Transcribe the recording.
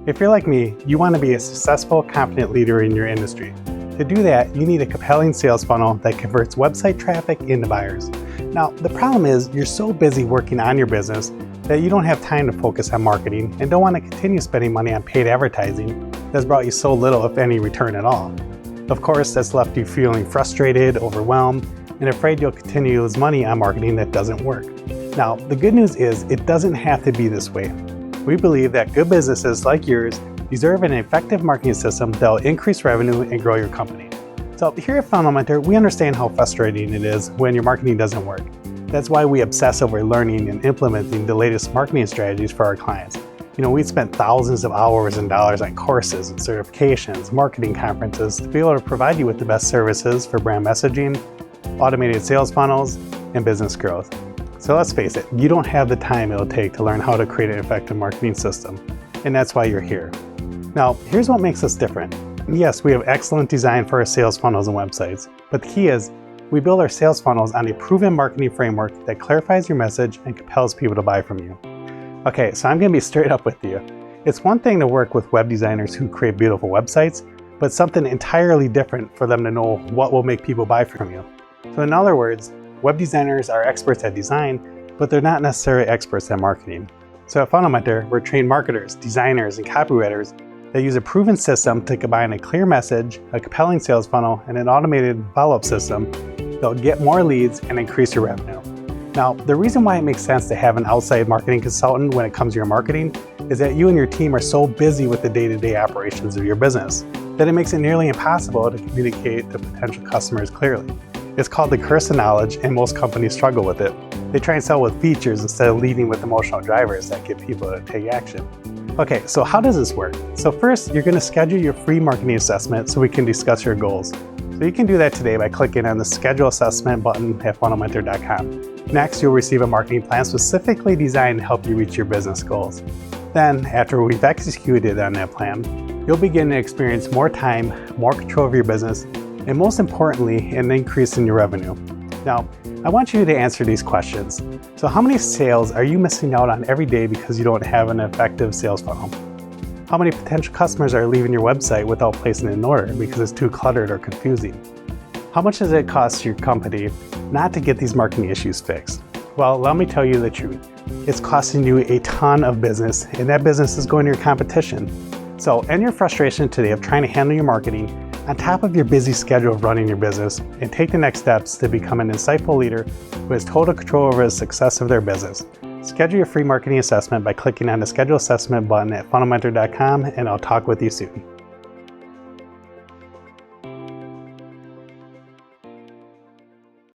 If you're like me, you want to be a successful, confident leader in your industry. To do that, you need a compelling sales funnel that converts website traffic into buyers. Now, the problem is you're so busy working on your business that you don't have time to focus on marketing and don't want to continue spending money on paid advertising that's brought you so little, if any, return at all. Of course, that's left you feeling frustrated, overwhelmed, and afraid you'll continue to lose money on marketing that doesn't work. Now, the good news is it doesn't have to be this way. We believe that good businesses like yours deserve an effective marketing system that will increase revenue and grow your company. So here at FunnelMentor, we understand how frustrating it is when your marketing doesn't work. That's why we obsess over learning and implementing the latest marketing strategies for our clients. We spent thousands of hours and dollars on courses and certifications, marketing conferences to be able to provide you with the best services for brand messaging, automated sales funnels, and business growth. So let's face it, you don't have the time it'll take to learn how to create an effective marketing system, and that's why you're here. Now, here's what makes us different. Yes, we have excellent design for our sales funnels and websites, but the key is we build our sales funnels on a proven marketing framework that clarifies your message and compels people to buy from you. Okay, so I'm going to be straight up with you. It's one thing to work with web designers who create beautiful websites, but something entirely different for them to know what will make people buy from you. So in other words, web designers are experts at design, but they're not necessarily experts at marketing. So at FunnelMentor, we're trained marketers, designers, and copywriters that use a proven system to combine a clear message, a compelling sales funnel, and an automated follow-up system that'll get more leads and increase your revenue. Now, the reason why it makes sense to have an outside marketing consultant when it comes to your marketing is that you and your team are so busy with the day-to-day operations of your business that it makes it nearly impossible to communicate to potential customers clearly. It's called the curse of knowledge, and most companies struggle with it. They try and sell with features instead of leading with emotional drivers that get people to take action. Okay, so how does this work? So first, you're going to schedule your free marketing assessment so we can discuss your goals. So you can do that today by clicking on the Schedule Assessment button at FunnelMentor.com. Next, you'll receive a marketing plan specifically designed to help you reach your business goals. Then, after we've executed on that plan, you'll begin to experience more time, more control of your business, and most importantly, an increase in your revenue. Now, I want you to answer these questions. So how many sales are you missing out on every day because you don't have an effective sales funnel? How many potential customers are leaving your website without placing an order because it's too cluttered or confusing? How much does it cost your company not to get these marketing issues fixed? Well, let me tell you the truth. It's costing you a ton of business, and that business is going to your competition. So end your frustration today of trying to handle your marketing on top of your busy schedule of running your business, and take the next steps to become an insightful leader who has total control over the success of their business. Schedule your free marketing assessment by clicking on the Schedule Assessment button at FunnelMentor.com, and I'll talk with you soon.